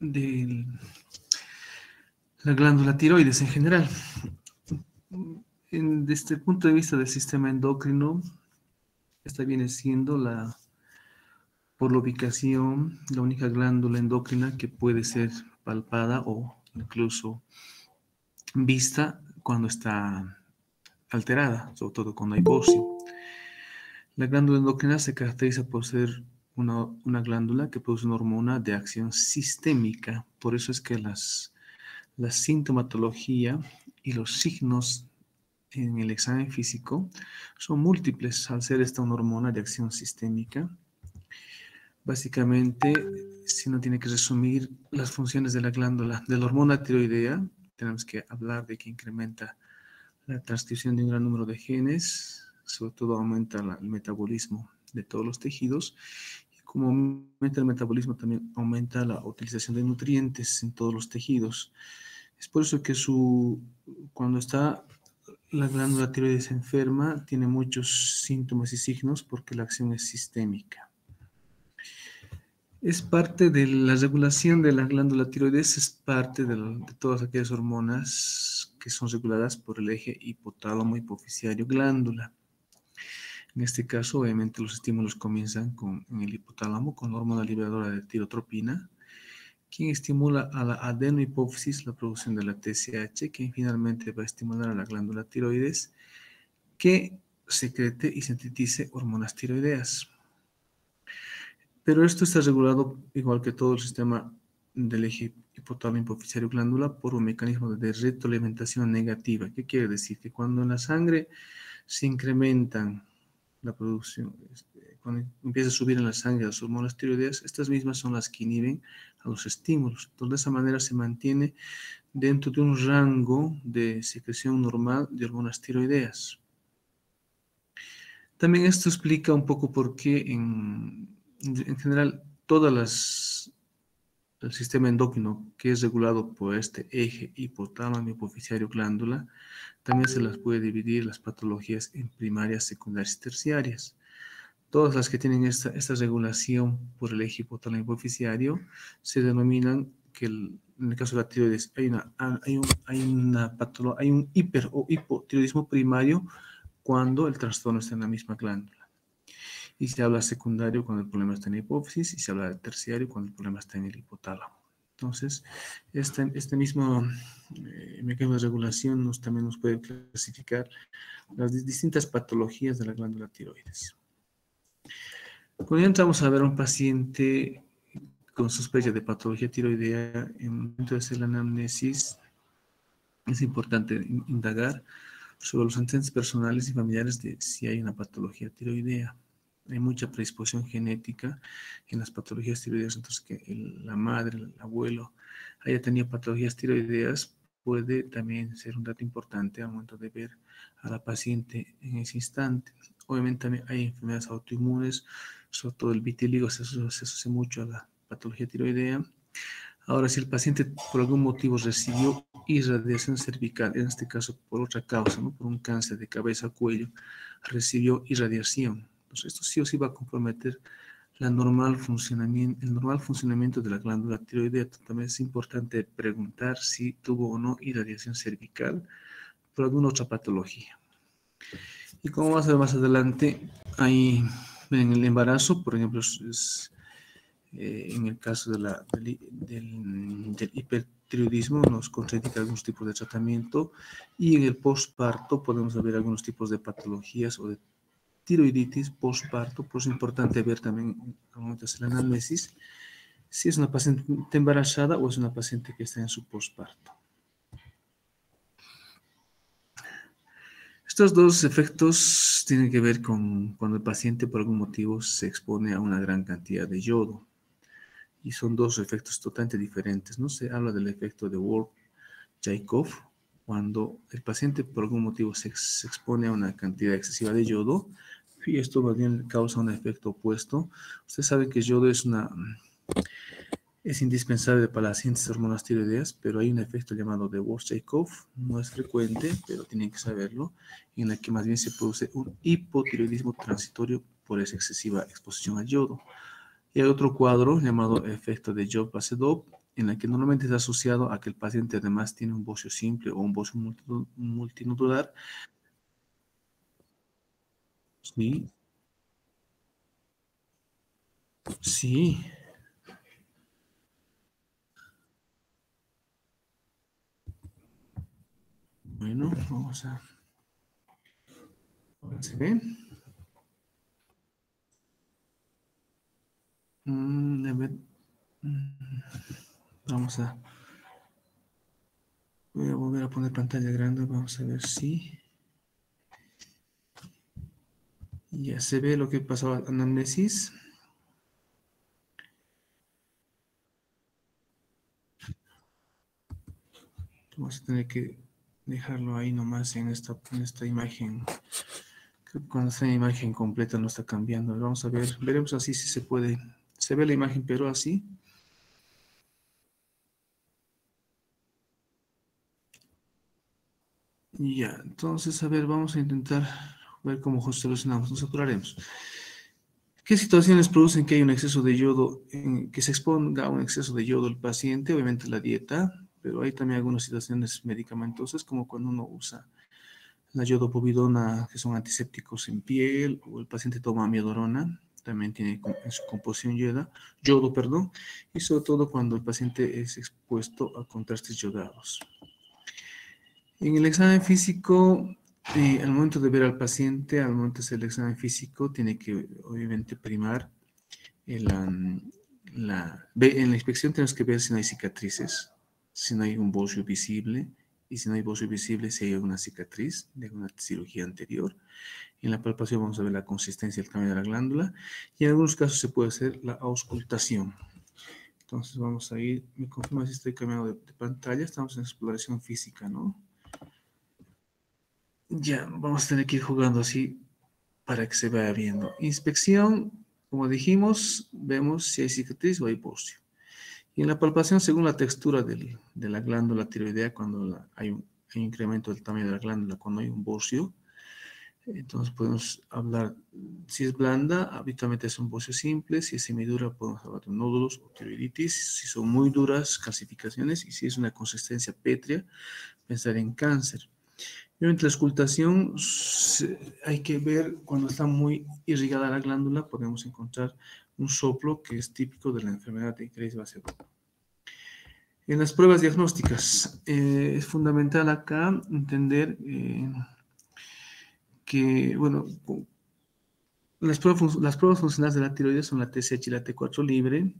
de la glándula tiroides en general. Desde el punto de vista del sistema endocrino, esta viene siendo por la ubicación, la única glándula endocrina que puede ser palpada o incluso vista cuando está alterada, sobre todo cuando hay bocio. La glándula endocrina se caracteriza por ser una glándula que produce una hormona de acción sistémica. Por eso es que la sintomatología y los signos en el examen físico son múltiples al ser esta una hormona de acción sistémica. Básicamente, si uno tiene que resumir las funciones de la glándula, de la hormona tiroidea, tenemos que hablar de que incrementa la transcripción de un gran número de genes, sobre todo aumenta el metabolismo de todos los tejidos, y como aumenta el metabolismo también aumenta la utilización de nutrientes en todos los tejidos. Es por eso que cuando está la glándula tiroides enferma, tiene muchos síntomas y signos porque la acción es sistémica. Es parte de la regulación de la glándula tiroides, es parte de todas aquellas hormonas que son reguladas por el eje hipotálamo hipoficiario glándula. En este caso, obviamente, los estímulos comienzan en el hipotálamo con la hormona liberadora de tirotropina, quien estimula a la adenohipófisis la producción de la TSH, que finalmente va a estimular a la glándula tiroides, que secrete y sintetice hormonas tiroideas. Pero esto está regulado, igual que todo el sistema del eje hipotálamo hipoficiario glándula, por un mecanismo de retroalimentación negativa. ¿Qué quiere decir? Que cuando en la sangre se incrementan la producción, cuando empieza a subir en la sangre las hormonas tiroideas, estas mismas son las que inhiben a los estímulos. Entonces, de esa manera se mantiene dentro de un rango de secreción normal de hormonas tiroideas. También esto explica un poco por qué en general el sistema endocrino que es regulado por este eje hipotálamo hipoficiario glándula, también se las puede dividir las patologías en primarias, secundarias y terciarias. Todas las que tienen esta regulación por el eje hipotálamo hipoficiario se denominan que en el caso de la tiroides hay un hiper o hipotiroidismo primario cuando el trastorno está en la misma glándula. Y se habla secundario cuando el problema está en la hipófisis y se habla de terciario cuando el problema está en el hipotálamo. Entonces, este mismo mecanismo de regulación también nos puede clasificar las distintas patologías de la glándula tiroides. Cuando ya entramos a ver a un paciente con sospecha de patología tiroidea, en el momento de hacer la anamnesis, es importante indagar sobre los antecedentes personales y familiares de si hay una patología tiroidea. Hay mucha predisposición genética en las patologías tiroideas, entonces que la madre, el abuelo haya tenido patologías tiroideas puede también ser un dato importante al momento de ver a la paciente en ese instante. Obviamente también hay enfermedades autoinmunes, sobre todo el vitíligo se asocia mucho a la patología tiroidea. Ahora, si el paciente por algún motivo recibió irradiación cervical, en este caso por otra causa, ¿no? Por un cáncer de cabeza o cuello, recibió irradiación. Entonces, esto sí o sí va a comprometer el normal funcionamiento de la glándula tiroidea. También es importante preguntar si tuvo o no irradiación cervical por alguna otra patología. Y como vamos a ver más adelante, en el embarazo, por ejemplo, en el caso del hipertiroidismo nos contraindica algunos tipos de tratamiento y en el postparto podemos ver algunos tipos de patologías o de tiroiditis postparto. Pues es importante ver también al momento de hacer el análisis si es una paciente embarazada o es una paciente que está en su postparto. Estos dos efectos tienen que ver con cuando el paciente por algún motivo se expone a una gran cantidad de yodo. Y son dos efectos totalmente diferentes, ¿no? Se habla del efecto de Wolff-Chaikoff, cuando el paciente por algún motivo se expone a una cantidad excesiva de yodo, y esto más bien causa un efecto opuesto. Usted sabe que el yodo es indispensable para las síntesis de hormonas tiroideas, pero hay un efecto llamado de Wolff-Chaikoff, no es frecuente, pero tienen que saberlo, en el que más bien se produce un hipotiroidismo transitorio por esa excesiva exposición al yodo. Y hay otro cuadro llamado efecto de Job-Basedov, en la que normalmente está asociado a que el paciente además tiene un bocio simple o un bocio multinodular. Sí, sí. Bueno, vamos a... ¿Se ve? A ver, mm, vamos a... Voy a volver a poner pantalla grande, vamos a ver si... Ya se ve lo que pasaba anamnesis. Vamos a tener que dejarlo ahí nomás en esta imagen. Creo que cuando está en imagen completa no está cambiando. Vamos a ver, veremos así si se puede. Se ve la imagen, pero así. Ya, entonces, a ver, vamos a intentar ver cómo solucionamos. Nos apuraremos. ¿Qué situaciones producen que hay un exceso de yodo, que se exponga a un exceso de yodo el paciente? Obviamente la dieta, pero hay también algunas situaciones medicamentosas, como cuando uno usa la yodopovidona, que son antisépticos en piel, o el paciente toma amiodarona, también tiene en su composición yodo, perdón, y sobre todo cuando el paciente es expuesto a contrastes yodados. En el examen físico, al momento de ver al paciente, al momento de hacer el examen físico, tiene que obviamente primar en la inspección tenemos que ver si no hay cicatrices, si no hay un bocio visible, y si no hay bocio visible, si hay alguna cicatriz de alguna cirugía anterior. En la palpación vamos a ver la consistencia del tamaño de la glándula, y en algunos casos se puede hacer la auscultación. Entonces vamos a ir, me confirma si estoy cambiando de pantalla, estamos en exploración física, ¿no? Ya, vamos a tener que ir jugando así para que se vaya viendo. Inspección, como dijimos, vemos si hay cicatriz o hay bocio. Y en la palpación, según la textura de la glándula tiroidea, cuando hay un incremento del tamaño de la glándula, cuando hay un bocio, entonces podemos hablar, si es blanda, habitualmente es un bocio simple; si es semidura, podemos hablar de nódulos o tiroiditis; si son muy duras, calcificaciones; y si es una consistencia pétrea, pensar en cáncer. Obviamente la auscultación, hay que ver cuando está muy irrigada la glándula, podemos encontrar un soplo que es típico de la enfermedad de Graves-Bassett. En las pruebas diagnósticas, es fundamental acá entender que, bueno, las pruebas funcionales de la tiroides son la TSH y la T4 libre.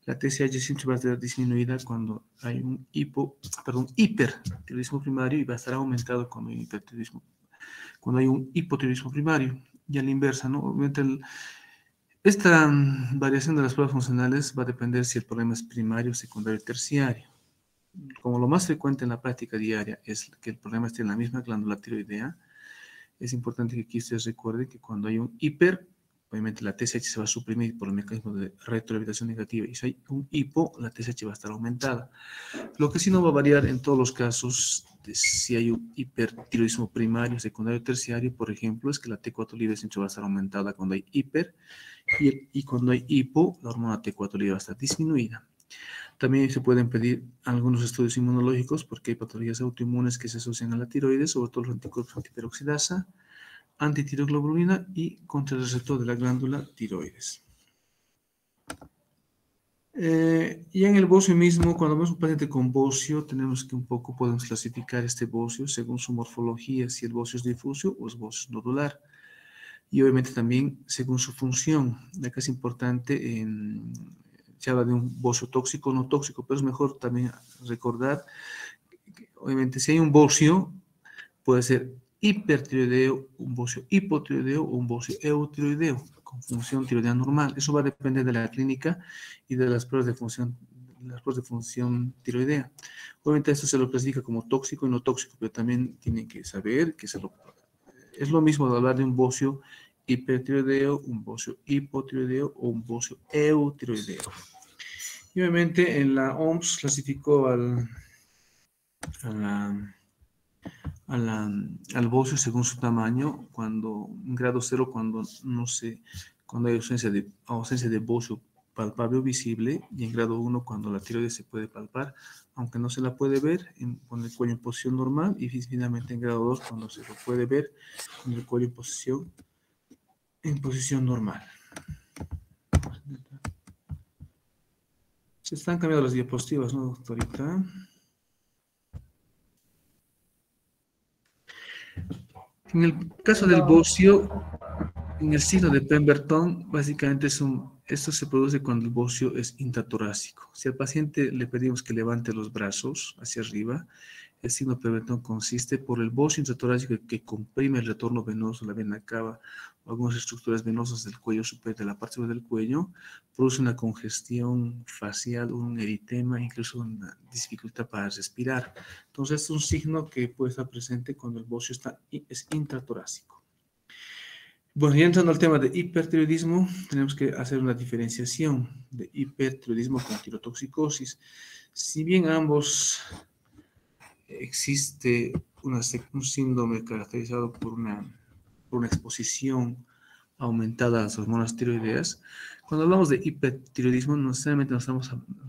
La TSH siempre va a estar disminuida cuando hay un hipertiroidismo primario, y va a estar aumentado cuando hay cuando hay un hipotiroidismo primario. Y a la inversa, ¿no? Obviamente esta variación de las pruebas funcionales va a depender si el problema es primario, secundario o terciario. Como lo más frecuente en la práctica diaria es que el problema esté en la misma glándula tiroidea, es importante que aquí ustedes recuerden que cuando hay un hiper, obviamente la TSH se va a suprimir por el mecanismo de retroalimentación negativa, y si hay un hipo, la TSH va a estar aumentada. Lo que sí no va a variar en todos los casos, si hay un hipertiroidismo primario, secundario, terciario, por ejemplo, es que la T4 libre siempre va a estar aumentada cuando hay hiper, y cuando hay hipo, la hormona T4 libre va a estar disminuida. También se pueden pedir algunos estudios inmunológicos porque hay patologías autoinmunes que se asocian a la tiroides, sobre todo los anticuerpos antiperoxidasa, antitiroglobulina y contra el receptor de la glándula tiroides. Y en el bocio mismo, cuando vemos un paciente con bocio, tenemos que podemos clasificar este bocio según su morfología, si el bocio es difuso o es bocio nodular. Y obviamente también según su función. Acá es importante, se habla de un bocio tóxico o no tóxico, pero es mejor también recordar que, obviamente, si hay un bocio, puede ser hipertiroideo, un bocio hipotiroideo o un bocio eutiroideo con función tiroidea normal. Eso va a depender de la clínica y de las pruebas de función tiroidea. Obviamente esto se lo clasifica como tóxico y no tóxico, pero también tienen que saber que es lo mismo de hablar de un bocio hipertiroideo, un bocio hipotiroideo o un bocio eutiroideo. Y obviamente en la OMS clasificó a la al bocio según su tamaño, cuando en grado 0, cuando no se, cuando hay ausencia de bocio palpable o visible, y en grado 1 cuando la tiroides se puede palpar, aunque no se la puede ver, con el cuello en posición normal, y finalmente en grado 2 cuando se lo puede ver con el cuello en posición normal. Se están cambiando las diapositivas, ¿no, doctorita? En el caso del bocio, en el signo de Pemberton, básicamente esto se produce cuando el bocio es intratorácico. Si al paciente le pedimos que levante los brazos hacia arriba, el signo de Pemberton consiste por el bocio intratorácico que comprime el retorno venoso, la vena cava o algunas estructuras venosas del cuello superior, de la parte superior del cuello, produce una congestión facial, un eritema, incluso una dificultad para respirar. Entonces, es un signo que puede estar presente cuando el bocio es intratorácico. Bueno, ya entrando al tema de hipertiroidismo, tenemos que hacer una diferenciación de hipertiroidismo con tirotoxicosis. Si bien ambos existe un síndrome caracterizado por una exposición aumentada a las hormonas tiroideas, cuando hablamos de hipertiroidismo, no necesariamente nos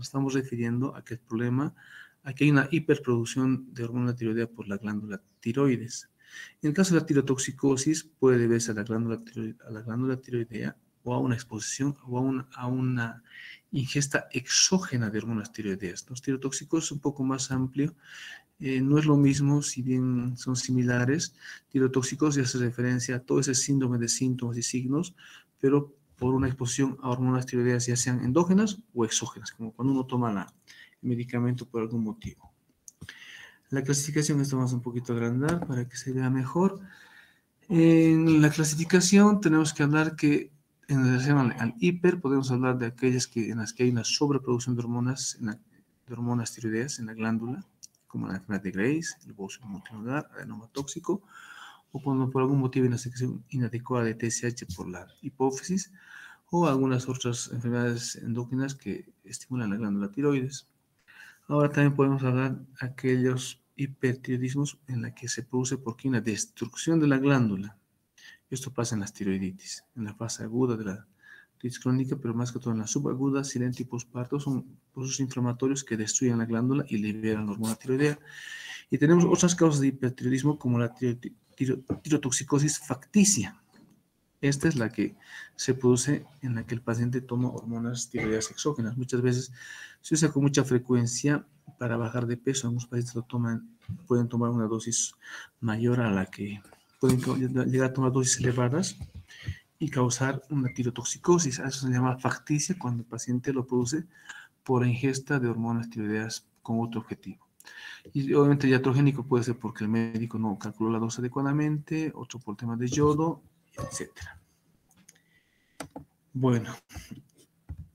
estamos refiriendo a que el problema, a que hay una hiperproducción de hormona tiroidea por la glándula tiroides. En el caso de la tirotoxicosis, puede deberse a la glándula tiroidea o a una exposición o a una ingesta exógena de hormonas tiroideas. Los tirotoxicosis es un poco más amplio. No es lo mismo, si bien son similares. Tirotoxicosis hace referencia a todo ese síndrome de síntomas y signos, pero por una exposición a hormonas tiroideas, ya sean endógenas o exógenas, como cuando uno toma el medicamento por algún motivo. La clasificación, esto vamos un poquito a agrandar para que se vea mejor. En la clasificación tenemos que hablar que en relación al hiper, podemos hablar de aquellas en las que hay una sobreproducción de hormonas tiroideas en la glándula, como la enfermedad de Graves, el bocio multinodular, adenoma tóxico, o cuando por algún motivo hay una secreción inadecuada de TSH por la hipófisis, o algunas otras enfermedades endógenas que estimulan la glándula tiroides. Ahora también podemos hablar de aquellos hipertiroidismos en la que se produce porque hay una destrucción de la glándula. Esto pasa en las tiroiditis, en la fase aguda de la tiroiditis crónica, pero más que todo en la subaguda, silente y posparto, son procesos inflamatorios que destruyen la glándula y liberan la hormona tiroidea. Y tenemos otras causas de hipertiroidismo como la tirotoxicosis facticia. Esta es la que se produce en la que el paciente toma hormonas tiroideas exógenas. Muchas veces se usa con mucha frecuencia para bajar de peso. Algunos pacientes pueden tomar una dosis mayor a la que pueden llegar a tomar dosis elevadas y causar una tirotoxicosis. A eso se llama facticia cuando el paciente lo produce por ingesta de hormonas tiroideas con otro objetivo. Y obviamente el iatrogénico puede ser porque el médico no calculó la dosis adecuadamente, otro por temas de yodo, etc. Bueno,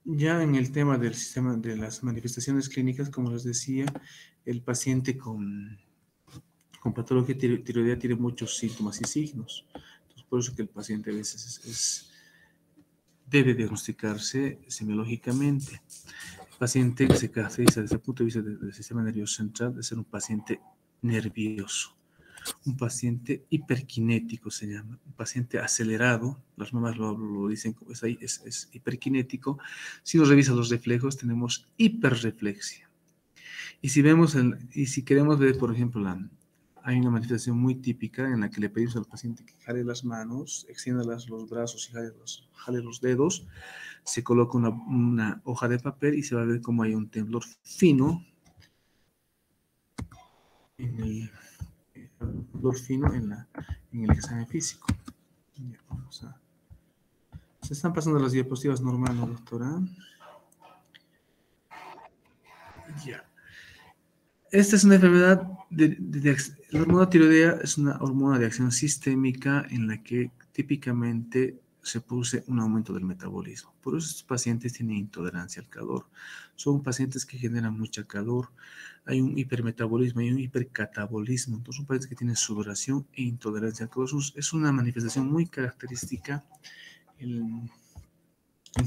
ya en el tema del sistema de las manifestaciones clínicas, como les decía, el paciente con patología tiroidea tiene muchos síntomas y signos. Entonces, por eso que el paciente a veces debe diagnosticarse semiológicamente. El paciente se caracteriza desde el punto de vista del sistema nervioso central de ser un paciente nervioso, un paciente hiperkinético se llama, un paciente acelerado, las mamás lo dicen, es hiperkinético. Si uno revisa los reflejos, tenemos hiperreflexia. Y si queremos ver, por ejemplo, hay una manifestación muy típica en la que le pedimos al paciente que jale las manos, extienda los brazos y jale los dedos, se coloca una hoja de papel y se va a ver cómo hay un temblor fino en el examen físico. Ya, se están pasando las diapositivas normales, ¿no, doctora? Ya. Esta es una enfermedad la hormona tiroidea es una hormona de acción sistémica en la que típicamente se produce un aumento del metabolismo. Por eso estos pacientes tienen intolerancia al calor. Son pacientes que generan mucha calor. Hay un hipermetabolismo, hay un hipercatabolismo. Entonces son pacientes que tienen sudoración e intolerancia al calor. Es una manifestación muy característica el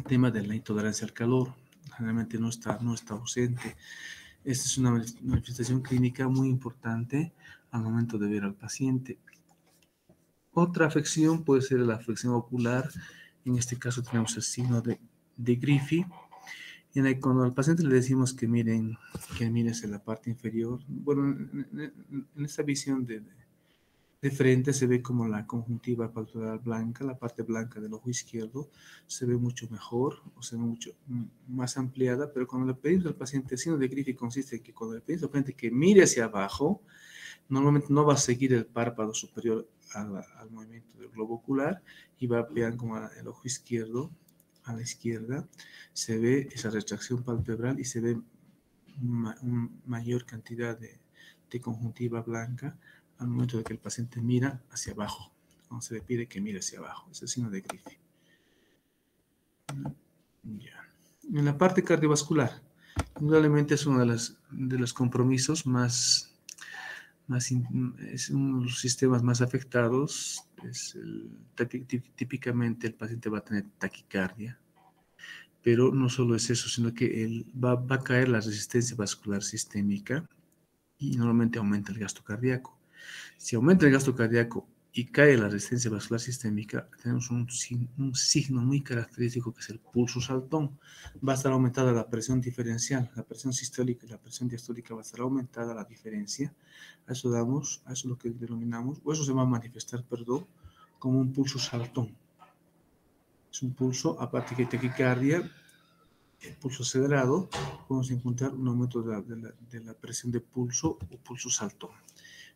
tema de la intolerancia al calor. Generalmente no está ausente. Esta es una manifestación clínica muy importante al momento de ver al paciente. Otra afección puede ser la afección ocular. En este caso tenemos el signo de Griffith. Cuando al paciente le decimos que miren hacia la parte inferior, bueno, en esta visión de frente se ve como la conjuntiva palpebral blanca, la parte blanca del ojo izquierdo se ve mucho mejor, o se ve mucho más ampliada, pero cuando le pedimos al paciente, el signo de Griffith consiste en que cuando le pedimos al paciente que mire hacia abajo, normalmente no va a seguir el párpado superior al movimiento del globo ocular y va a ver como el ojo izquierdo a la izquierda, se ve esa retracción palpebral y se ve una mayor cantidad de conjuntiva blanca al momento de que el paciente mira hacia abajo, cuando se le pide que mire hacia abajo. Es el signo de Griffith. Ya. En la parte cardiovascular, indudablemente es uno de los compromisos es uno de los sistemas más afectados. Típicamente el paciente va a tener taquicardia, pero no solo es eso, sino que va a caer la resistencia vascular sistémica y normalmente aumenta el gasto cardíaco. Si aumenta el gasto cardíaco y cae la resistencia vascular sistémica, tenemos un signo muy característico que es el pulso saltón. Va a estar aumentada la presión diferencial, la presión sistólica y la presión diastólica va a estar aumentada la diferencia. A eso es lo que denominamos, o eso se va a manifestar, perdón, como un pulso saltón. Es un pulso, aparte que taquicardia, el pulso acelerado, podemos encontrar un aumento de la presión de pulso o pulso saltón.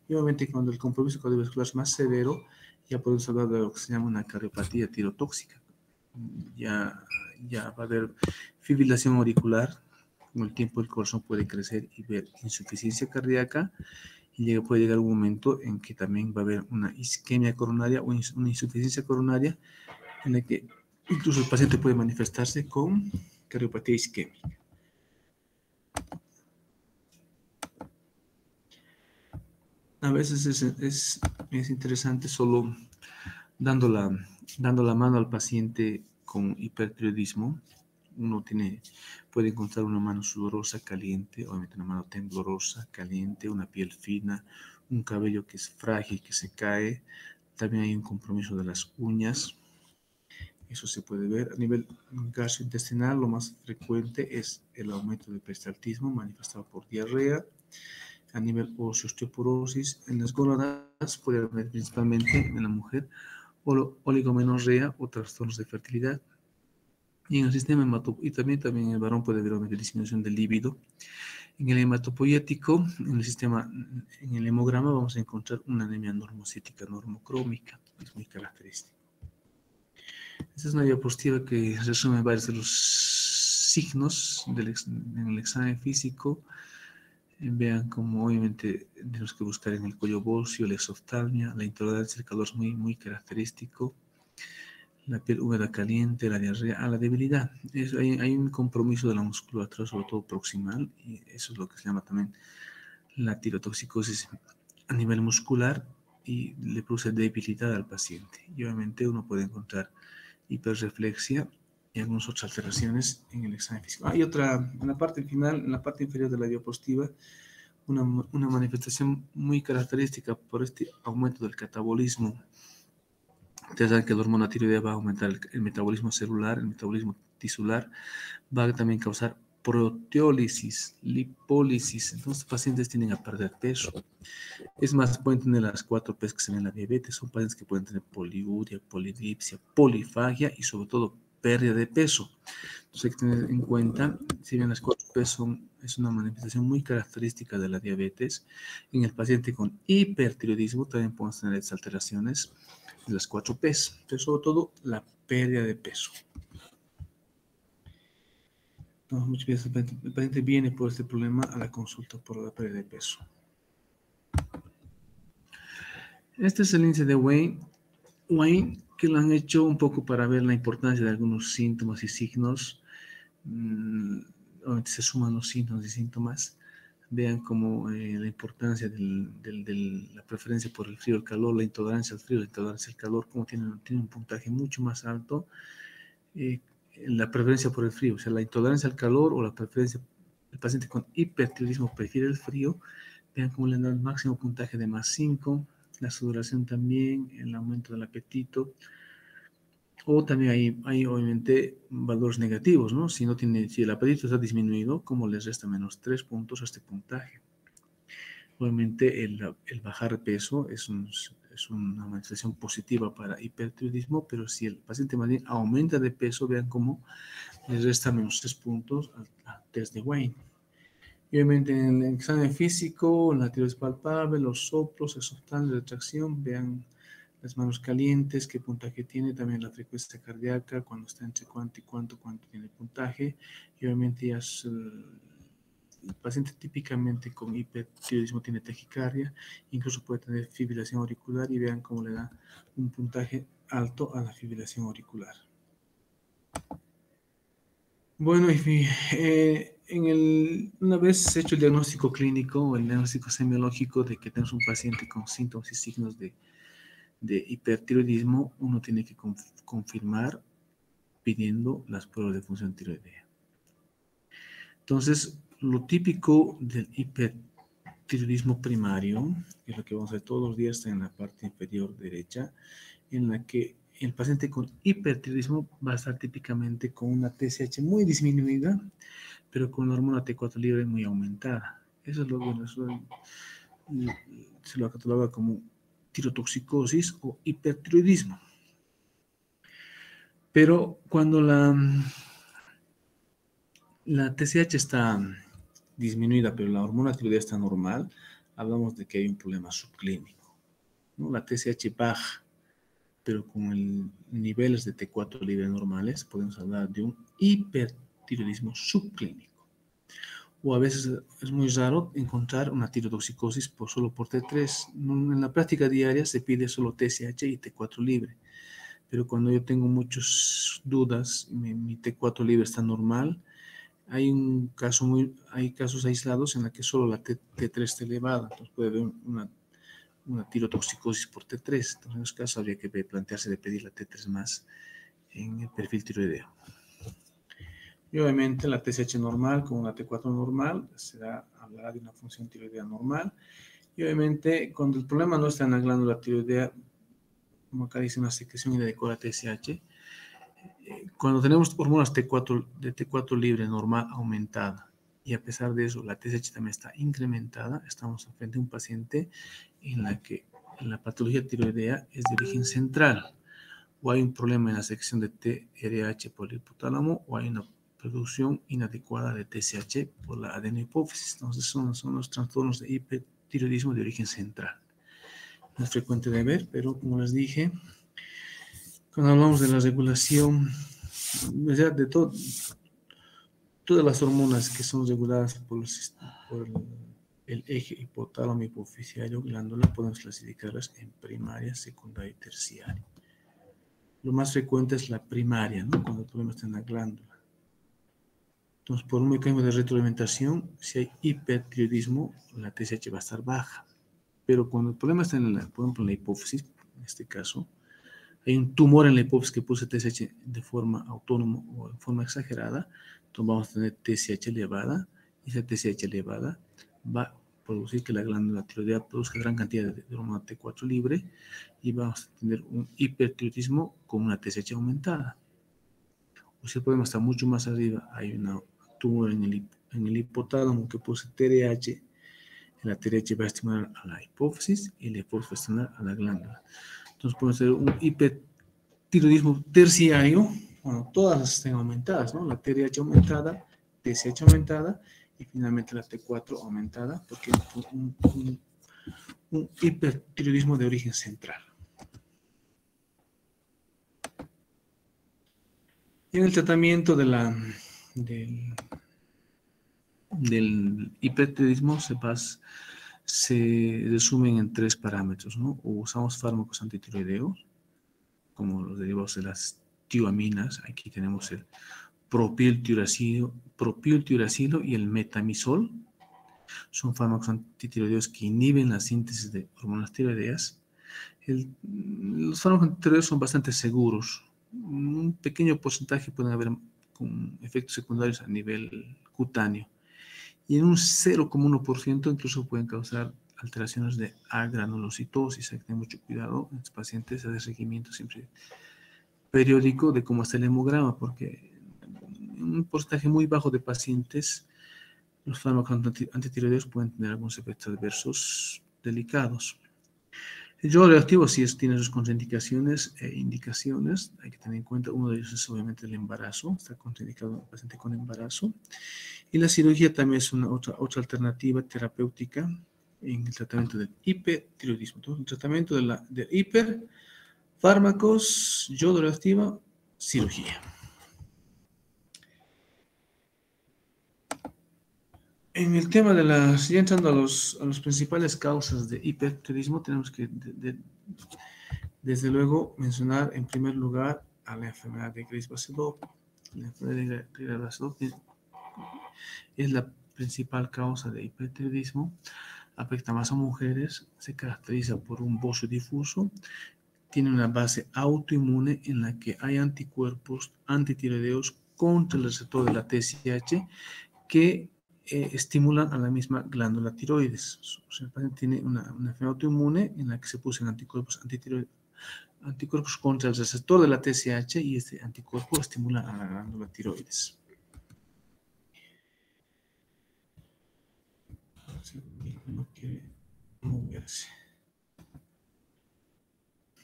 Y obviamente cuando el compromiso cardiovascular es más severo, ya podemos hablar de lo que se llama una cardiopatía tirotóxica. Ya va a haber fibrilación auricular, con el tiempo el corazón puede crecer y ver insuficiencia cardíaca, y puede llegar un momento en que también va a haber una isquemia coronaria o una insuficiencia coronaria, en la que incluso el paciente puede manifestarse con cardiopatía isquémica. A veces es interesante solo dando la mano al paciente con hipertiroidismo. Uno puede encontrar una mano sudorosa, caliente, obviamente una mano temblorosa, caliente, una piel fina, un cabello que es frágil, que se cae. También hay un compromiso de las uñas. Eso se puede ver. A nivel gastrointestinal, lo más frecuente es el aumento del peristaltismo manifestado por diarrea. A nivel osteoporosis, en las gónadas puede haber principalmente en la mujer oligomenorrea o trastornos de fertilidad. Y en el sistema también en el varón puede haber una disminución del líbido. En el hematopoyético, en el hemograma vamos a encontrar una anemia normocítica normocrómica, es muy característica. Esta es una diapositiva que resume varios de los signos en el examen físico. Vean como obviamente tenemos que buscar en el cuello bocio, la exoftalmia, la intolerancia al calor es muy, muy característico, la piel húmeda caliente, la diarrea, la debilidad. Hay un compromiso de la musculatura, sobre todo proximal, y eso es lo que se llama también la tirotoxicosis a nivel muscular y le produce debilidad al paciente. Y obviamente uno puede encontrar hiperreflexia y algunas otras alteraciones en el examen físico. Hay otra, en la parte final, en la parte inferior de la diapositiva, una manifestación muy característica por este aumento del catabolismo. Ustedes saben que la hormona tiroidea va a aumentar el metabolismo celular, el metabolismo tisular, va a también causar proteólisis, lipólisis. Entonces, los pacientes tienden a perder peso. Es más, pueden tener las 4 P's que se ven en la diabetes. Son pacientes que pueden tener poliuria, polidipsia, polifagia y sobre todo pérdida de peso. Entonces hay que tener en cuenta, si bien las 4 P's es una manifestación muy característica de la diabetes, en el paciente con hipertiroidismo también podemos tener estas alteraciones de las 4 P's, pero sobre todo la pérdida de peso. No, muchas veces el paciente viene por este problema a la consulta por la pérdida de peso. Este es el índice de Wayne, que lo han hecho un poco para ver la importancia de algunos síntomas y signos. Obviamente se suman los síntomas y síntomas. Vean como la importancia de la preferencia por el frío, el calor, la intolerancia al frío, la intolerancia al calor, como tiene un puntaje mucho más alto. La preferencia por el frío, o sea, la intolerancia al calor o la preferencia, el paciente con hipertiroidismo prefiere el frío. Vean cómo le dan el máximo puntaje de +5, la sudoración también, el aumento del apetito. O también hay obviamente valores negativos, ¿no? Si el apetito está disminuido, ¿cómo les resta menos 3 puntos a este puntaje? Obviamente el bajar de peso es una manifestación positiva para hipertiroidismo, pero si el paciente más bien aumenta de peso, vean cómo les resta menos 3 puntos al test de Wayne. Y obviamente en el examen físico, la tiroides palpable, los soplos, exoptanes, retracción, vean las manos calientes, qué puntaje tiene, también la frecuencia cardíaca, cuando está entre cuánto y cuánto tiene puntaje, y obviamente ya el paciente típicamente con hipertiroidismo tiene taquicardia, incluso puede tener fibrilación auricular, y vean cómo le da un puntaje alto a la fibrilación auricular. Bueno, una vez hecho el diagnóstico clínico o el diagnóstico semiológico de que tenemos un paciente con síntomas y signos de hipertiroidismo, uno tiene que confirmar pidiendo las pruebas de función tiroidea. Entonces, lo típico del hipertiroidismo primario, que es lo que vamos a ver todos los días, está en la parte inferior derecha, en la que el paciente con hipertiroidismo va a estar típicamente con una TSH muy disminuida, pero con la hormona T4 libre muy aumentada. Eso es lo bueno, se lo cataloga como tirotoxicosis o hipertiroidismo. Pero cuando la TSH está disminuida, pero la hormona tiroidea está normal, hablamos de que hay un problema subclínico, ¿no? La TSH baja, pero con niveles de T4 libre normales, podemos hablar de un hipertiroidismo subclínico. O a veces es muy raro encontrar una tirotoxicosis solo por T3. En la práctica diaria se pide solo TSH y T4 libre. Pero cuando yo tengo muchas dudas, mi T4 libre está normal, hay casos aislados en los que solo la T3 está elevada. Entonces puede haber una tirotoxicosis por T3. Entonces en esos casos habría que plantearse de pedir la T3 más en el perfil tiroideo. Y obviamente la TSH normal con una T4 normal hablará de una función tiroidea normal. Y obviamente cuando el problema no está en la glándula tiroidea, como acá dice una secreción inadecuada de TSH, cuando tenemos hormonas de T4 libre normal aumentada y a pesar de eso la TSH también está incrementada, estamos frente a un paciente en la que la patología tiroidea es de origen central, o hay un problema en la secreción de TRH por el hipotálamo, o hay una producción inadecuada de TSH por la adenohipófisis. Entonces son los trastornos de hipertiroidismo de origen central. No es frecuente de ver, pero como les dije, cuando hablamos de la regulación, de todas las hormonas que son reguladas por el eje hipotálamo hipoficiario glándula, podemos clasificarlas en primaria, secundaria y terciaria. Lo más frecuente es la primaria, ¿no? Cuando el problema está en la glándula. Entonces, por un mecanismo de retroalimentación, si hay hipertiroidismo, la TSH va a estar baja. Pero cuando el problema está por ejemplo, en la hipófisis, en este caso, hay un tumor en la hipófisis que produce TSH de forma autónoma o en forma exagerada, entonces vamos a tener TSH elevada, y esa TSH elevada va a producir que la glándula tiroidea produzca gran cantidad de hormona T4 libre, y vamos a tener un hipertiroidismo con una TSH aumentada. O si el problema está mucho más arriba, hay un tumor en el hipotálamo que produce TRH, la TRH va a estimular a la hipófisis y la hipófisis va a estimular a la glándula. Entonces podemos tener un hipertiroidismo terciario, bueno, todas estén aumentadas, ¿no? La TRH aumentada, TSH aumentada y finalmente la T4 aumentada, porque es un hipertiroidismo de origen central. Y en el tratamiento del hipertiroidismo se resumen en 3 parámetros, ¿no? O usamos fármacos antitiroideos, como los derivados de las tioaminas. Aquí tenemos el propiltiuracilo y el metamizol. Son fármacos antitiroideos que inhiben la síntesis de hormonas tiroideas. Los fármacos antitiroideos son bastante seguros. Un pequeño porcentaje pueden haber con efectos secundarios a nivel cutáneo. Y en un 0,1% incluso pueden causar alteraciones de agranulocitosis. Hay que tener mucho cuidado en estos pacientes, hacer seguimiento siempre periódico de cómo está el hemograma, porque en un porcentaje muy bajo de pacientes los fármacos antitiroideos pueden tener algunos efectos adversos delicados. El yodo radioactivo sí tiene sus contraindicaciones e indicaciones. Hay que tener en cuenta, uno de ellos es obviamente el embarazo. Está contraindicado en el paciente con embarazo. Y la cirugía también es una otra alternativa terapéutica en el tratamiento del hipertiroidismo. Entonces, el tratamiento del hiper, fármacos, yodo radioactivo, cirugía. En el tema de las, ya entrando a las principales causas de hipertiroidismo, tenemos que desde luego mencionar en primer lugar a la enfermedad de Graves-Basedow. La enfermedad de Graves-Basedow es la principal causa de hipertiroidismo, afecta más a mujeres, se caracteriza por un bocio difuso, tiene una base autoinmune en la que hay anticuerpos antitiroideos contra el receptor de la TSH que estimulan a la misma glándula tiroides. O sea, el paciente tiene una enfermedad autoinmune en la que se producen anticuerpos contra el receptor de la TSH y este anticuerpo estimula a la glándula tiroides. No quiere moverse.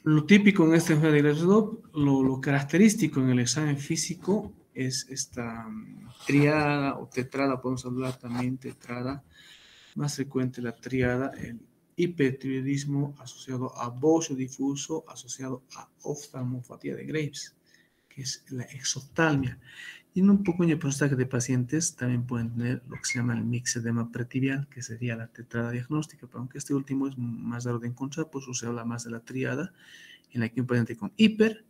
Lo típico en esta enfermedad de Graves-Basedow, lo característico en el examen físico es esta triada o tetrada, podemos hablar también tetrada, más frecuente la triada, el hipertiroidismo asociado a bocio difuso, asociado a oftalmopatía de Graves, que es la exoftalmia. Y en un pequeño porcentaje de pacientes también pueden tener lo que se llama el mixedema pretibial, que sería la tetrada diagnóstica, pero aunque este último es más raro de encontrar, pues se habla más de la triada, en la que un paciente con hiper,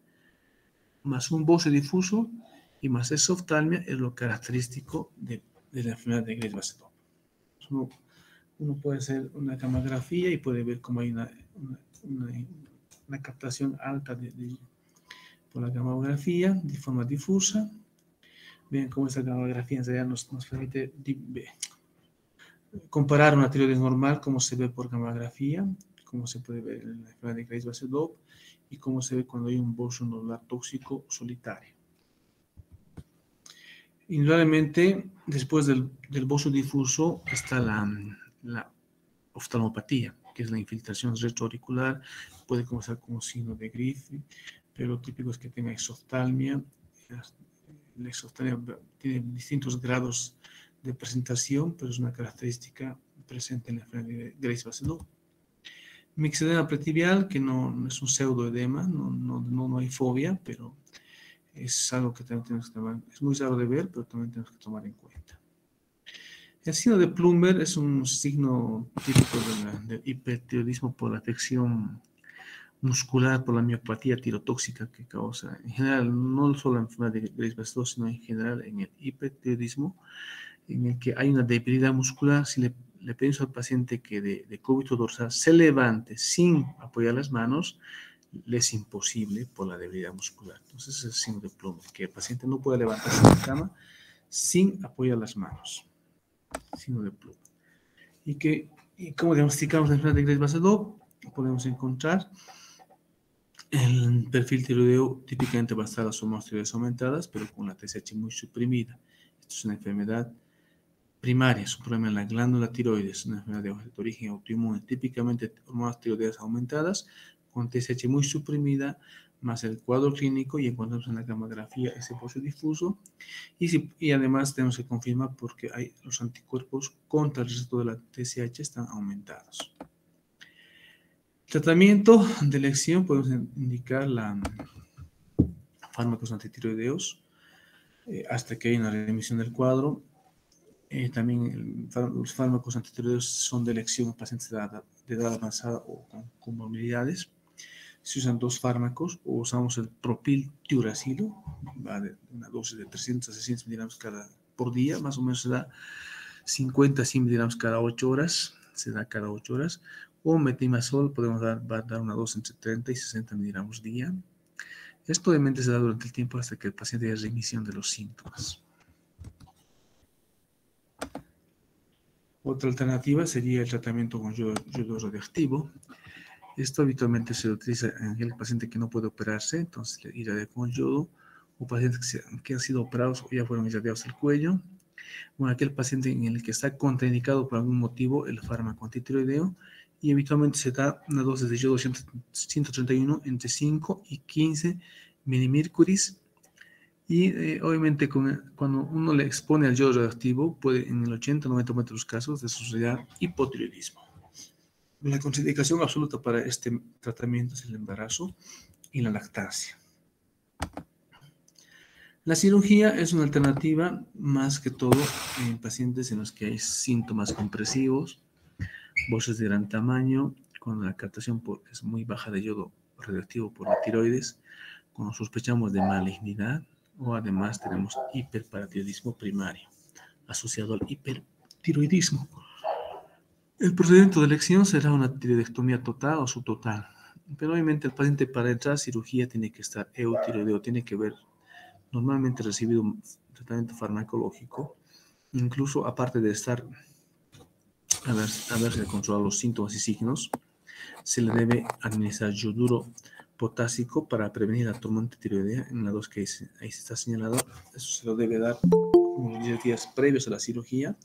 más un bocio difuso y más exoftalmia es lo característico de la enfermedad de Graves-Basedow. Uno puede hacer una gammagrafía y puede ver cómo hay una captación alta por la gammagrafía de forma difusa. Vean cómo esta gammagrafía en realidad nos permite comparar una tiroides normal, cómo se ve por gammagrafía, cómo se puede ver en la enfermedad de Graves-Basedow y cómo se ve cuando hay un bocio nodular tóxico solitario. Indudablemente, después del bocio difuso está la oftalmopatía, que es la infiltración retroauricular, puede comenzar como signo de Griffith, pero lo típico es que tenga exoftalmia. La exoftalmia tiene distintos grados de presentación, pero es una característica presente en la enfermedad de Graves-Basedow. Mixedema pretibial, que no es un pseudoedema, no hay fobia, pero es algo que también tenemos que tomar. Es muy raro de ver, pero también tenemos que tomar en cuenta. El signo de Plummer es un signo típico del hipertiroidismo por la afección muscular, por la miopatía tirotóxica que causa, en general, no solo en la enfermedad de Graves-Basedow, sino en general en el hipertiroidismo, en el que hay una debilidad muscular. Si le pedimos al paciente que de cúbito dorsal se levante sin apoyar las manos, le es imposible por la debilidad muscular. Entonces, es el signo de Plummer, que el paciente no puede levantarse de la cama sin apoyar las manos. Signo de Plummer. Y como diagnosticamos la enfermedad de Graves-Basedow, podemos encontrar el perfil tiroideo típicamente basado en tiroides aumentadas, pero con la TSH muy suprimida. Esto es una enfermedad primaria, es un problema en la glándula tiroides, una enfermedad de origen autoinmune, típicamente hormonas tiroideas aumentadas, con TSH muy suprimida, más el cuadro clínico, y encontramos en la gammagrafía ese bocio difuso, y además tenemos que confirmar porque los anticuerpos contra el resto de la TSH están aumentados. Tratamiento de elección, podemos indicar fármacos antitiroideos hasta que haya una remisión del cuadro. También los fármacos antitiroideos son de elección en pacientes de edad avanzada o con comorbilidades. Se usan dos fármacos, o usamos el propiltiuracilo, va de una dosis de 300 a 600 miligramos por día, más o menos se da 50 a 100 miligramos cada 8 horas, o metimazol, va a dar una dosis entre 30 y 60 miligramos día. Esto obviamente se da durante el tiempo hasta que el paciente haya remisión de los síntomas. Otra alternativa sería el tratamiento con yodo radioactivo, Esto habitualmente se utiliza en aquel paciente que no puede operarse, entonces le irradia con yodo, o pacientes que han sido operados o ya fueron irradiados el cuello, o aquel paciente en el que está contraindicado por algún motivo el fármaco antitiroideo, y habitualmente se da una dosis de yodo 131 entre 5 y 15 milimercuries. Y obviamente cuando uno le expone al yodo radioactivo, puede en el 80-90% de los casos desarrollar hipotiroidismo. La contraindicación absoluta para este tratamiento es el embarazo y la lactancia. La cirugía es una alternativa más que todo en pacientes en los que hay síntomas compresivos, voces de gran tamaño, cuando la captación es muy baja de yodo radioactivo por la tiroides, cuando sospechamos de malignidad, o además tenemos hiperparatiroidismo primario asociado al hipertiroidismo. El procedimiento de elección será una tiroidectomía total o subtotal, pero obviamente el paciente para entrar a cirugía tiene que estar eutiroideo, tiene que haber normalmente recibido un tratamiento farmacológico, incluso aparte de estar haberse controlado los síntomas y signos, se le debe administrar yoduro potásico para prevenir la tormenta tiroidea en la dosis que ahí se está señalado. Eso se lo debe dar unos 10 días previos a la cirugía,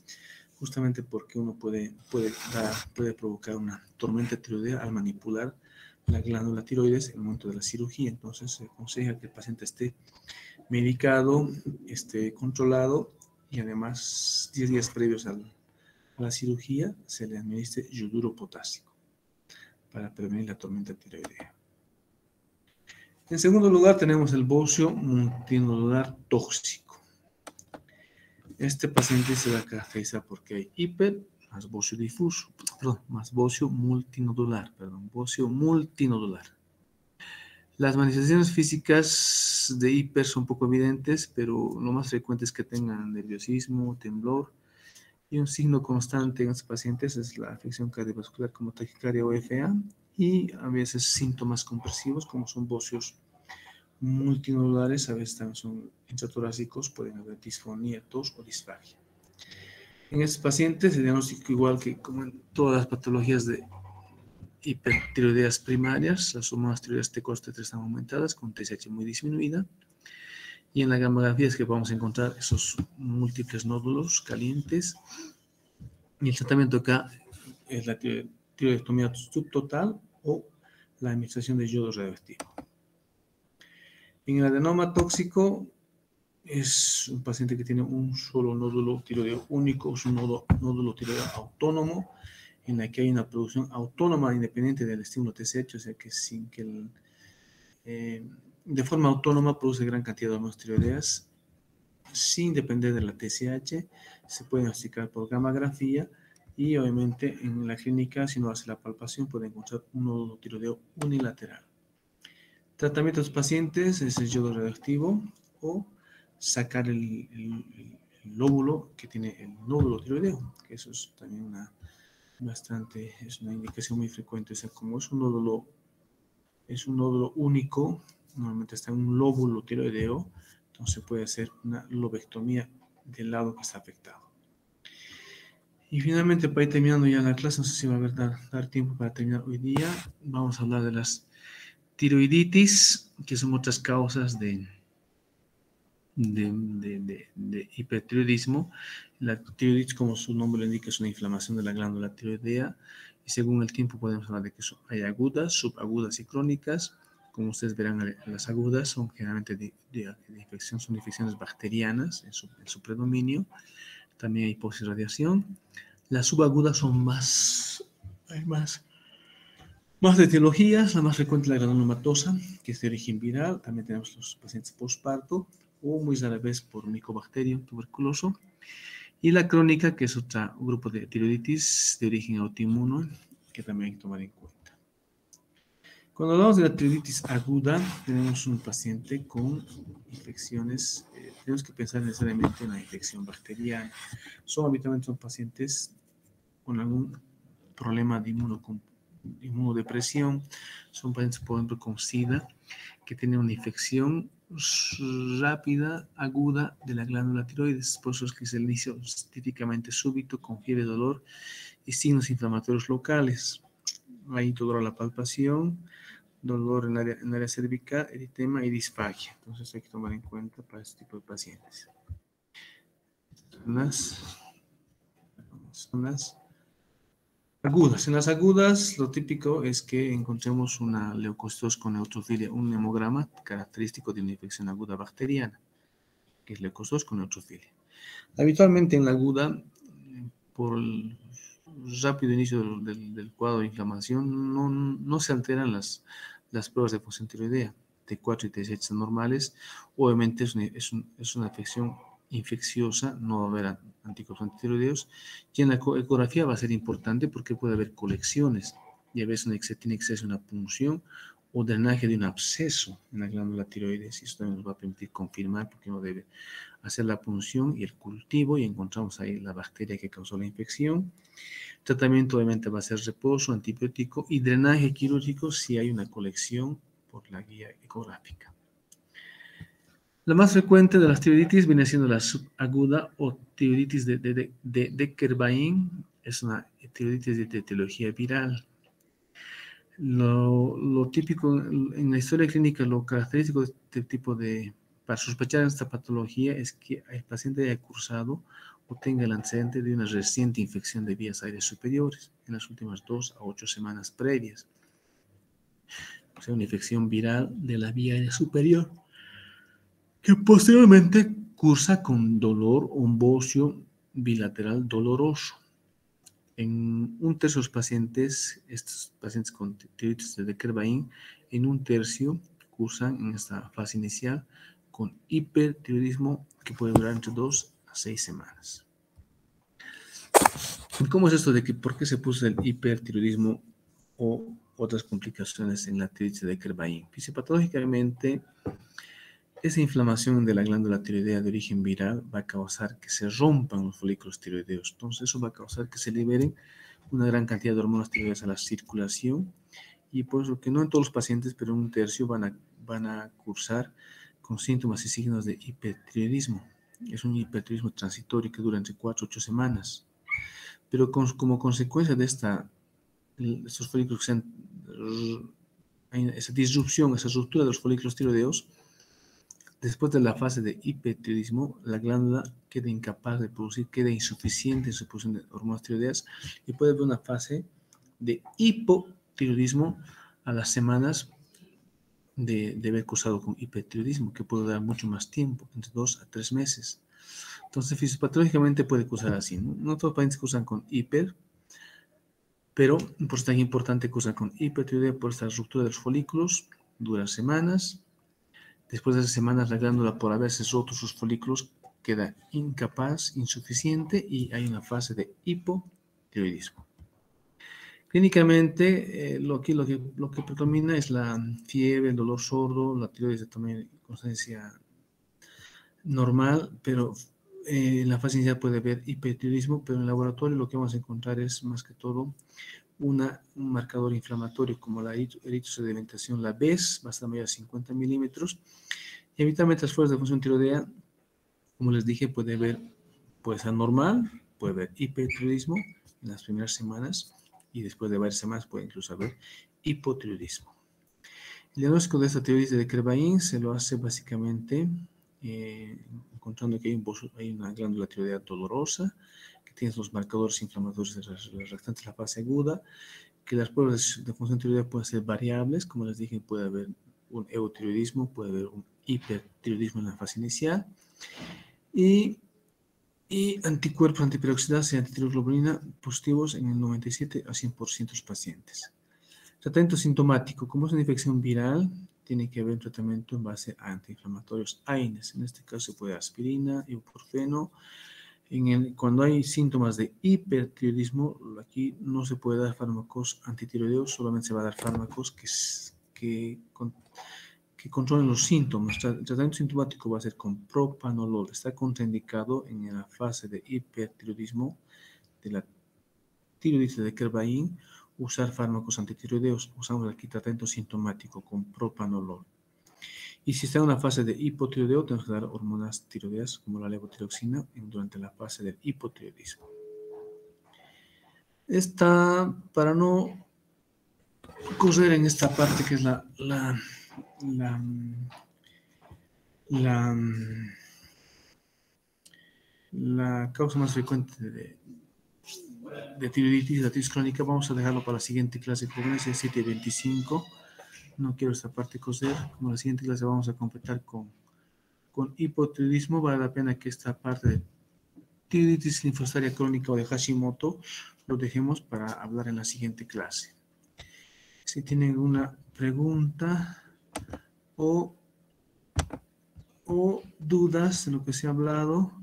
justamente porque uno puede provocar una tormenta tiroidea al manipular la glándula tiroides en el momento de la cirugía. Entonces se aconseja que el paciente esté medicado, esté controlado, y además 10 días previos a la cirugía se le administre yoduro potásico para prevenir la tormenta tiroidea. En segundo lugar tenemos el bocio multinodular tóxico. Este paciente se va a caracterizar porque hay más bocio difuso, más bocio multinodular, bocio multinodular. Las manifestaciones físicas de hiper son poco evidentes, pero lo más frecuente es que tengan nerviosismo, temblor, y un signo constante en estos pacientes es la afección cardiovascular como taquicardia o FA, y a veces síntomas compresivos como son bocios multinodulares, a veces también son intratorácicos, pueden haber disfonía, tos o disfagia. En estos pacientes el diagnóstico, igual que como en todas las patologías de hipertiroideas primarias, las hormonas tiroideas T4 T3 están aumentadas con TSH muy disminuida, y en la gamografía es que vamos a encontrar esos múltiples nódulos calientes, y el tratamiento acá es la tiroidectomía subtotal o la administración de yodo radioactivo. En el adenoma tóxico es un paciente que tiene un solo nódulo tiroideo único, es un nódulo tiroideo autónomo, en la que hay una producción autónoma independiente del estímulo TSH, o sea que sin que de forma autónoma produce gran cantidad de hormonas tiroideas sin depender de la TSH. Se puede diagnosticar por gamografía, y obviamente en la clínica, si no hace la palpación, puede encontrar un nódulo tiroideo unilateral. Tratamiento de los pacientes es el yodo radioactivo o sacar el lóbulo que tiene el nódulo tiroideo, que eso es también es una indicación muy frecuente. O sea, como es un nódulo único, normalmente está en un lóbulo tiroideo, entonces puede hacer una lobectomía del lado que está afectado. Y finalmente, para ir terminando ya la clase, no sé si va a dar tiempo para terminar hoy día, vamos a hablar de las tiroiditis, que son otras causas de hipertiroidismo. La tiroiditis, como su nombre lo indica, es una inflamación de la glándula tiroidea, y según el tiempo podemos hablar de que hay agudas, subagudas y crónicas. Como ustedes verán, las agudas son generalmente de infección, son infecciones bacterianas en su predominio. También hay posirradiación. Las subagudas son hay más de etiologías. La más frecuente es la granulomatosa, que es de origen viral. También tenemos los pacientes postparto, o muy rara vez por Mycobacterium tuberculoso. Y la crónica, que es otro grupo de tiroiditis de origen autoinmuno, que también hay que tomar en cuenta. Cuando hablamos de la tiroiditis aguda, tenemos un paciente con infecciones. Tenemos que pensar necesariamente en la infección bacteriana. Habitualmente son pacientes con algún problema de inmunodepresión. Son pacientes, por ejemplo, con SIDA, que tienen una infección rápida, aguda de la glándula tiroides. Por eso es que es el inicio típicamente súbito, con fiebre, dolor y signos inflamatorios locales. hay dolor a la palpación, dolor en el área cervical, eritema y disfagia. Entonces hay que tomar en cuenta para este tipo de pacientes. Son las agudas. En las agudas, lo típico es que encontremos una leucocitos con neutrofilia, un hemograma característico de una infección aguda bacteriana, que es leucocitos con neutrofilia. Habitualmente en la aguda, por el rápido inicio del cuadro de inflamación, no se alteran las pruebas de función tiroidea. T4 y T6 son normales. Obviamente es una afección infecciosa, no va a haber anticuerpos antitiroideos. Y en la ecografía va a ser importante porque puede haber colecciones. Y a veces tiene que ser una punción o drenaje de un absceso en la glándula tiroides. Y eso también nos va a permitir confirmar porque uno debe hacer la punción y el cultivo y encontramos ahí la bacteria que causó la infección. El tratamiento obviamente va a ser reposo, antibiótico y drenaje quirúrgico si hay una colección por la guía ecográfica. La más frecuente de las tiroiditis viene siendo la subaguda o tiroiditis de Decker-Bain. Es una tiroiditis de etiología viral. Lo típico en la historia clínica, lo característico de este tipo para sospechar esta patología es que el paciente haya cursado o tenga el antecedente de una reciente infección de vías aéreas superiores en las últimas 2 a 8 semanas previas. O sea, una infección viral de la vía aérea superior que posteriormente cursa con dolor o un bocio bilateral doloroso. En un tercio de los pacientes, estos pacientes con tiroiditis de Decker-Bain, en un tercio cursan en esta fase inicial con hipertiroidismo que puede durar entre 2 a 6 semanas. ¿Cómo es esto de que por qué se puso el hipertiroidismo o otras complicaciones en la tiroiditis de Decker-Bain? Fisiopatológicamente, esa inflamación de la glándula tiroidea de origen viral va a causar que se rompan los folículos tiroideos. Entonces, eso va a causar que se liberen una gran cantidad de hormonas tiroideas a la circulación y por eso que no en todos los pacientes, pero en un tercio van a cursar con síntomas y signos de hipertiroidismo. Es un hipertiroidismo transitorio que dura entre 4 a 8 semanas. Pero como consecuencia de estos folículos que esa disrupción, esa ruptura de los folículos tiroideos, después de la fase de hipertiroidismo, la glándula queda incapaz de producir, queda insuficiente en su producción de hormonas tiroideas y puede haber una fase de hipotiroidismo a las semanas de haber cursado con hipertiroidismo, que puede dar mucho más tiempo, entre 2 a 3 meses. Entonces, fisiopatológicamente puede cursar así. No todos los pacientes cursan con hiper, pero por eso es tan importante cursar con hipertiroidea por esta ruptura de los folículos, dura semanas. Después de esas semanas, la glándula, por haberse roto sus folículos, queda incapaz, insuficiente y hay una fase de hipotiroidismo. Clínicamente, lo que predomina es la fiebre, el dolor sordo, la tiroides de tamaño y consistencia normal, pero en la fase inicial puede haber hipertiroidismo, pero en el laboratorio lo que vamos a encontrar es más que todo un marcador inflamatorio como la eritrosedimentación, la BES, va a estar mayor a 50 milímetros, y habitualmente las fuerzas de función tiroidea, como les dije, puede ser normal, puede haber hipertiroidismo en las primeras semanas, y después de varias semanas puede incluso haber hipotiroidismo. El diagnóstico de esta tiroiditis de Decker-Bain se lo hace básicamente encontrando que hay una glándula tiroidea dolorosa, que tiene los marcadores inflamatorios restantes de la fase aguda, que las pruebas de función tiroidea pueden ser variables, como les dije, puede haber un eutiroidismo, puede haber un hipertiroidismo en la fase inicial, y anticuerpos antiperoxidasa y antitiroglobulina positivos en el 97 a 100% de los pacientes. Tratamiento sintomático, como es una infección viral, tiene que haber un tratamiento en base a antiinflamatorios AINES. En este caso se puede aspirina, ibuprofeno. Cuando hay síntomas de hipertiroidismo, aquí no se puede dar fármacos antitiroideos, solamente se va a dar fármacos que controlen los síntomas. El tratamiento sintomático va a ser con propanolol. Está contraindicado en la fase de hipertiroidismo de la tiroiditis de Decker-Bain usar fármacos antitiroideos. Usamos aquí tratamiento sintomático con propanolol. Y si está en una fase de hipotiroideo, tenemos que dar hormonas tiroideas como la levotiroxina durante la fase del hipotiroidismo. Para no correr en esta parte que es la causa más frecuente de tiroiditis, la tiroiditis crónica. Vamos a dejarlo para la siguiente clase, jóvenes, es 7:25. No quiero esta parte coser. Como la siguiente clase vamos a completar con hipotiroidismo, vale la pena que esta parte de tiroiditis linfocitaria crónica o de Hashimoto lo dejemos para hablar en la siguiente clase. Si tienen una pregunta o dudas de lo que se ha hablado,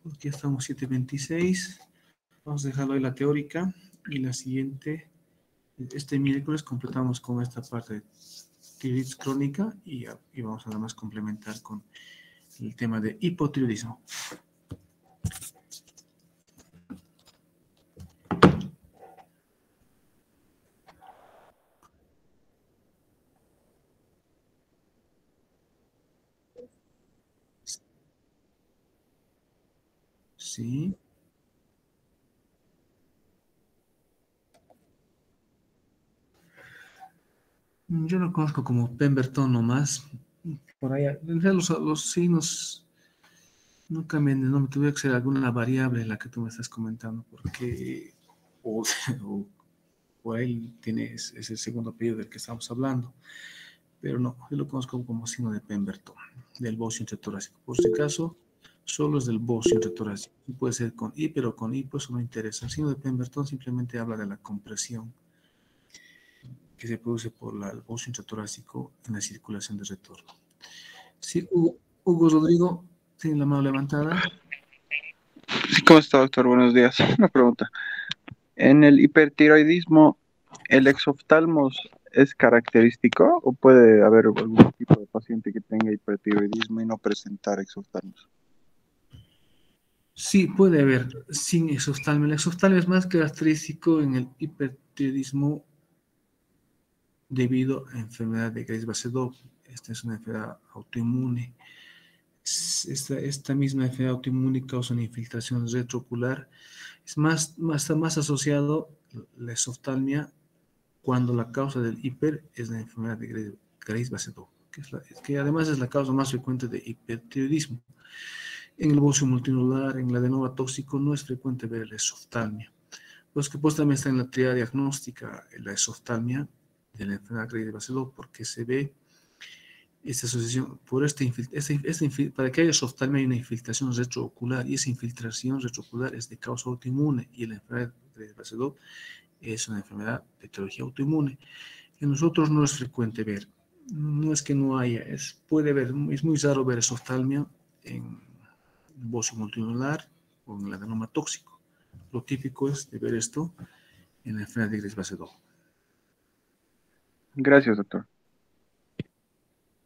porque ya estamos 7:26, vamos a dejarlo ahí la teórica y la siguiente, este miércoles completamos con esta parte de tiroiditis crónica y vamos a nada más complementar con el tema de hipotiroidismo. Sí. Yo lo conozco como Pemberton nomás. Por ahí, en realidad los signos no cambian de nombre. Tuviera que ser alguna variable en la que tú me estás comentando, porque o por ahí tienes ese segundo apellido del que estamos hablando. Pero no, yo lo conozco como signo de Pemberton, del bocio intratorácico. Por si acaso, solo es del bocio intratorácico. Puede ser con I, pero con I, pues no interesa. El signo de Pemberton simplemente habla de la compresión que se produce por el bocio intratorácico en la circulación de retorno. Sí, Hugo Rodrigo, tiene la mano levantada. Sí, ¿cómo está, doctor? Buenos días. Una pregunta. ¿En el hipertiroidismo, el exoftalmos es característico o puede haber algún tipo de paciente que tenga hipertiroidismo y no presentar exoftalmos? Sí, puede haber sin exoftalmia. El exoftalmia es más característico en el hipertiroidismo debido a enfermedad de Graves-Basedow. Esta es una enfermedad autoinmune. Esta misma enfermedad autoinmune causa una infiltración retroocular. Está más asociado la exoftalmia cuando la causa del hiper es la enfermedad de Graves-Basedow, que además es la causa más frecuente de hipertiroidismo. En el bocio multinodular, en el adenoma tóxico, no es frecuente ver la exoftalmia. Los que pues también está en la triada diagnóstica, la exoftalmia de la enfermedad de Graves-Basedow, porque se ve esta asociación por para que haya exoftalmia hay una infiltración retroocular, y esa infiltración retroocular es de causa autoinmune, y la enfermedad de Graves-Basedow es una enfermedad de etiología autoinmune. En nosotros no es frecuente ver, no es que no haya, puede ver, es muy raro ver exoftalmia en bocio multinodular o en el adenoma tóxico. Lo típico es de ver esto en la enfermedad de Graves-Basedow. Gracias, doctor.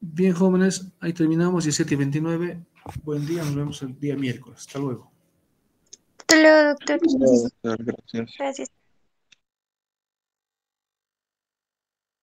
Bien, jóvenes, ahí terminamos, 17:29. Buen día, nos vemos el día miércoles. Hasta luego. Hasta luego, doctor. Gracias. Gracias.